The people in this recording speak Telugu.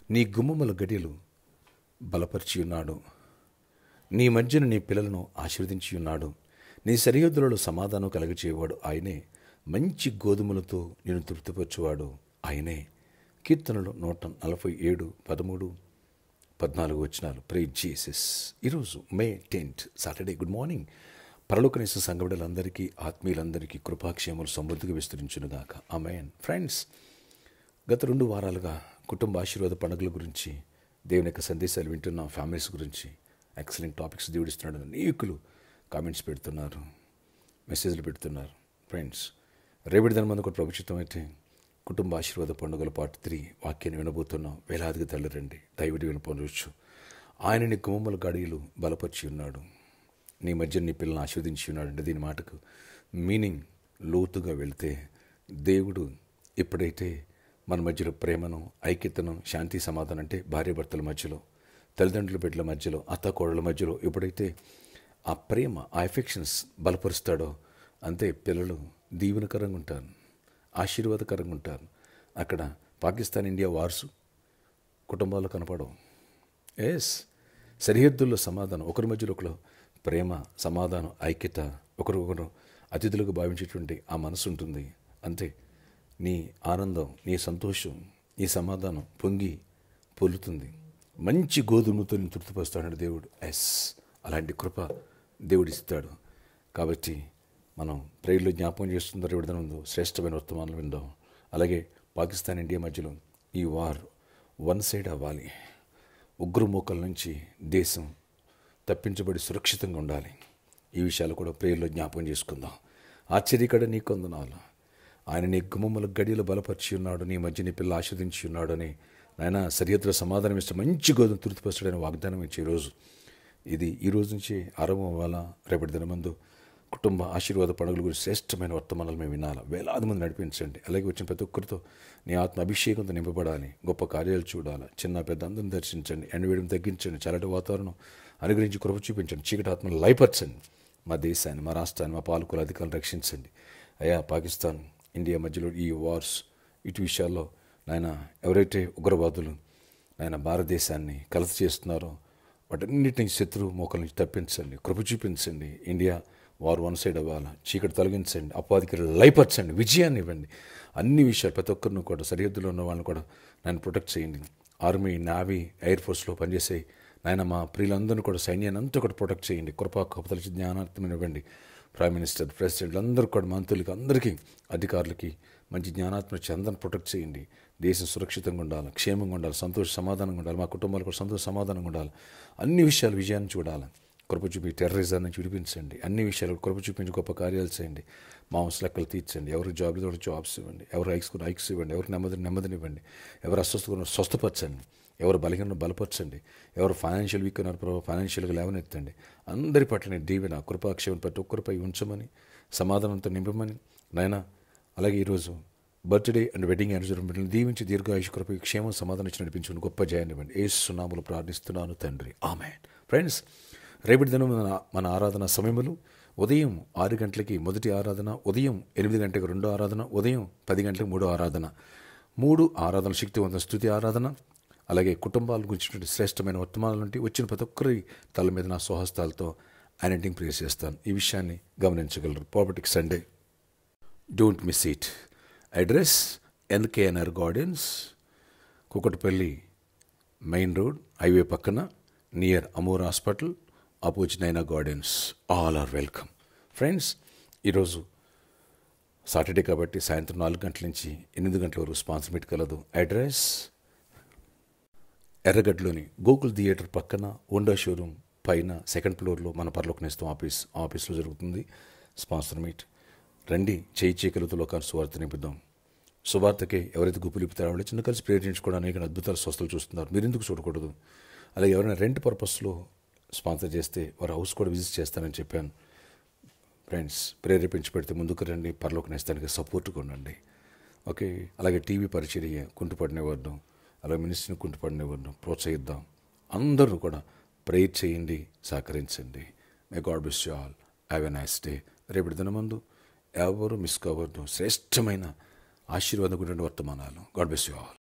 నీ గుమ్మముల గడియలు బలపరిచి ఉన్నాడు. నీ మధ్యన నీ పిల్లలను ఆశీర్వదించి ఉన్నాడు. నీ సరిహద్దులలో సమాధానం కలగచేవాడు ఆయనే. మంచి గోధుమలతో నేను తృప్తిపరచువాడు ఆయనే. కీర్తనలు 147, 13, 14 వచనాలు. Praise Jesus. ఈరోజు May 10th Saturday. Good morning. పరలోకనేసిన సంఘబిడ్డలందరికీ, ఆత్మీయులందరికీ కృపాక్షేమాలు సమృద్ధిగా విస్తరించునుగాక. ఆమేన్. ఫ్రెండ్స్, గత 2 వారాలుగా కుటుంబ ఆశీర్వాద పండుగల గురించి, దేవుని యొక్క సందేశాలు వింటున్న ఫ్యామిలీస్ గురించి ఎక్సలెంట్ టాపిక్స్ దేవుడిస్తున్నాడు. అనేకులు కామెంట్స్ పెడుతున్నారు, మెసేజ్లు పెడుతున్నారు. ఫ్రెండ్స్, రేపటి దినం మంది కూడా ప్రభుత్వం అయితే కుటుంబ ఆశీర్వాద పండుగల పార్ట్ 3 వాక్యాన్ని వినబోతున్నాం. వేలాదిగా తల్లిరండి, దయవిడి వినపొందవచ్చు. ఆయన నీ గుమ్మముల గడియలు బలపరిచి ఉన్నాడు, నీ మధ్య నీ పిల్లల్ని ఆశీర్వదించి ఉన్నాడు. అంటే దీని మాటకు మీనింగ్ లోతుగా వెళితే, దేవుడు ఎప్పుడైతే మన మధ్యలో ప్రేమను, ఐక్యతను, శాంతి, సమాధానం, అంటే భార్యాభర్తల మధ్యలో, తల్లిదండ్రుల బిడ్డల మధ్యలో, అత్తకోడల మధ్యలో ఎప్పుడైతే ఆ ప్రేమ, ఆ ఎఫెక్షన్స్ బలపరుస్తాడో, అంతే పిల్లలు దీవెనకరంగా ఉంటారు, ఆశీర్వాదకరంగా ఉంటారు. అక్కడ పాకిస్తాన్, ఇండియా వార్సు కుటుంబాలు కనపడవు. సరిహద్దుల్లో సమాధానం, ఒకరి మధ్యలో ఒకరు ప్రేమ, సమాధానం, ఐక్యత, ఒకరొకరు అతిథులకు భావించేటువంటి ఆ మనసు ఉంటుంది. అంతే నీ ఆనందం, నీ సంతోషం, నీ సమాధానం పొంగి పొల్లుతుంది. మంచి గోధుమతో నేను తృప్తిపరుస్తాడు దేవుడు. అలాంటి కృప దేవుడిస్తాడు. కాబట్టి మనం ప్రేయర్లో జ్ఞాపకం చేస్తున్నారు. విడుదల ముందు శ్రేష్టమైన వర్తమానాలు విందాం. అలాగే పాకిస్తాన్, ఇండియా మధ్యలో ఈ వార్ వన్ సైడ్ అవ్వాలి. ఉగ్రమూకల నుంచి దేశం తప్పించబడి సురక్షితంగా ఉండాలి. ఈ విషయాలు కూడా ప్రేయర్లో జ్ఞాపకం చేసుకుందాం. ఆశ్చర్యకడ నీ కొందనాలు. ఆయన నీ గుమ్మముల గడియలు బలపరిచి ఉన్నాడు, నీ మధ్య నీ పిల్ల ఆస్వాదించి ఉన్నాడు అని నాయన సరిహద్దులో సమాధానం ఇస్తే మంచి గోధుమ తృప్తిపరుస్తాడని వాగ్దానం ఇచ్చే ఈరోజు. ఇది ఈ రోజు నుంచి ఆరంభం అవ్వాలా. రేపటి దినమందు కుటుంబ ఆశీర్వాద పండుగల గురించి శ్రేష్టమైన వర్తమానాలు మేము వినాలా. వేలాది మంది నడిపించండి. అలాగే వచ్చిన ప్రతి ఒక్కరితో నీ ఆత్మ అభిషేకంతో నింపబడాలి. గొప్ప కార్యాలు చూడాలి. చిన్న పెద్ద అందరిని దర్శించండి. ఎండవేయడం తగ్గించండి. చల్లటి వాతావరణం అనుగ్రహించి కృప చూపించండి. చీకటి ఆత్మను లయపరచండి. మా దేశాన్ని, మా రాష్ట్రాన్ని, మా పాలకుల అధికారులను రక్షించండి. అయ్యా, పాకిస్తాన్, ఇండియా మధ్యలో ఈ వార్స్, ఇటు విషయాల్లో నాయన ఎవరైతే ఉగ్రవాదులు నాయన భారతదేశాన్ని కలత చేస్తున్నారో వాటన్నిటిని శత్రు మోకల నుంచి తప్పించండి, కృప చూపించండి. ఇండియా వారు వన్ సైడ్ అవ్వాలి. చీకటి తొలగించండి, అపవాదికి లయపరచండి, విజయాన్ని ఇవ్వండి. అన్ని విషయాలు ప్రతి ఒక్కరిని కూడా, సరిహద్దులో ఉన్న వాళ్ళని కూడా నన్ను ప్రొటెక్ట్ చేయండి. ఆర్మీ, నేవీ, ఎయిర్ ఫోర్స్లో పనిచేసే నాయన మా ప్రియులందరినీ కూడా, సైన్యాన్ని అంతా కూడా ప్రొటెక్ట్ చేయండి. కృపా కృపతలకి జ్ఞానాత్మని ఇవ్వండి. ప్రైమ్ మినిస్టర్, ప్రెసిడెంట్లు అందరూ కూడా, మంత్రులకి, అందరికీ, అధికారులకి మంచి జ్ఞానాత్మక అందరిని ప్రొటెక్ట్ చేయండి. దేశం సురక్షితంగా ఉండాలి, క్షేమంగా ఉండాలి, సంతోష సమాధానంగా ఉండాలి. మా కుటుంబాలు కూడా సంతోష సమాధానంగా ఉండాలి. అన్ని విషయాలు విజయాన్ని చూడాలి. కృప చూపి టెర్రరిజం నుంచి విడిపించండి. అన్ని విషయాలు కృప చూపించి గొప్ప కార్యాలు చేయండి. మాంస లెక్కలు తీర్చండి. ఎవరికి జాబ్ లేదో జాబ్స్ ఇవ్వండి. ఎవరు ఐక్స్ ఇవ్వండి. ఎవరికి నెమ్మదినివ్వండి. ఎవరు అస్వస్థగా స్వస్థపరచండి. ఎవరు బలహీన బలపరచండి. ఎవరు ఫైనాన్షియల్ వీక్ ఉన్నారు ప్రభావ, ఫైనాన్షియల్గా లేవనెత్తండి. అందరి పట్ల దీవెన, కృపాక్షేమం ప్రతి ఒక్కరిపై ఉంచమని, సమాధానంతో నింపమని నాయన. అలాగే ఈరోజు బర్త్డే అండ్ వెడ్డింగ్ యానివర్సరీ దీవించి దీర్ఘాయుష కృప, క్షేమం, సమాధానం ఇచ్చి నడిపించుకుని గొప్ప జయాన్ని ఇవ్వండి. యేసు నామములో ప్రార్థిస్తున్నాను తండ్రి, ఆమేన్. ఫ్రెండ్స్, రేపటి దినం మన ఆరాధన సమయములు ఉదయం 6 గంటలకి మొదటి ఆరాధన, ఉదయం 8 గంటలకు రెండో ఆరాధన, ఉదయం 10 గంటలకు మూడో ఆరాధన. 3 ఆరాధన శక్తివంత స్తుతి ఆరాధన. అలాగే కుటుంబాల గురించినటువంటి శ్రేష్టమైన వర్తమానాల నుండి వచ్చిన ప్రతి ఒక్కరి తల మీద నా స్వహస్తాలతో అనెంటింగ్ ప్రేయర్ చేస్తాను. ఈ విషయాన్ని గమనించగలరు. ప్రాపర్టీకి Sunday, don't miss it. Address NKNR gardens, Kukatpally main road, highway పక్కన, near Amor hospital, opposite Naina gardens. All are welcome. Friends, ఈరోజు సాటర్డే కాబట్టి సాయంత్రం 4 గంటల నుంచి 8 గంటల వరకు స్పాన్సర్ మీట్ కలదు. అడ్రస్ ఎర్రగడ్డలోని గోకుల్ థియేటర్ పక్కన, హోండా షోరూమ్ పైన 2nd ఫ్లోర్లో మన పరలోకనేస్తం ఆఫీస్లో జరుగుతుంది స్పాన్సర్ మీట్. రండి, చేకలతో లోకాన్ని సువార్త నింపుదాం. సువార్తకే ఎవరైతే గుప్పులిపుతారో వాళ్ళు చిన్న కలిసి ప్రేయర్ చేయించుకోవడానికి అనేక అద్భుతాలు, స్వస్థలు చూస్తున్నారు. మీరు ఎందుకు చూడకూడదు? అలాగే ఎవరైనా రెంట్ పర్పస్లో స్పాన్సర్ చేస్తే వారు హౌస్ కూడా విజిట్ చేస్తానని చెప్పాను. ఫ్రెండ్స్, ప్రేరేపించి పెడితే ముందుకు రండి, పరలోకనేస్తానికి సపోర్ట్గా ఉండండి. ఓకే. అలాగే టీవీ పరిచర్య కుంటుపడినవారు, అలాగే మినిస్ట్రీని కుంటుపడినవారు ప్రోత్సహిద్దాం. అందరూ కూడా ప్రేయర్ చేయండి, సహకరించండి. May God bless you all. Have a nice day. రేపటి దినమందు ఎవరు మిస్ కావద్దు. శ్రేష్టమైన ఆశీర్వాదం వర్తమానాలు. God bless you all.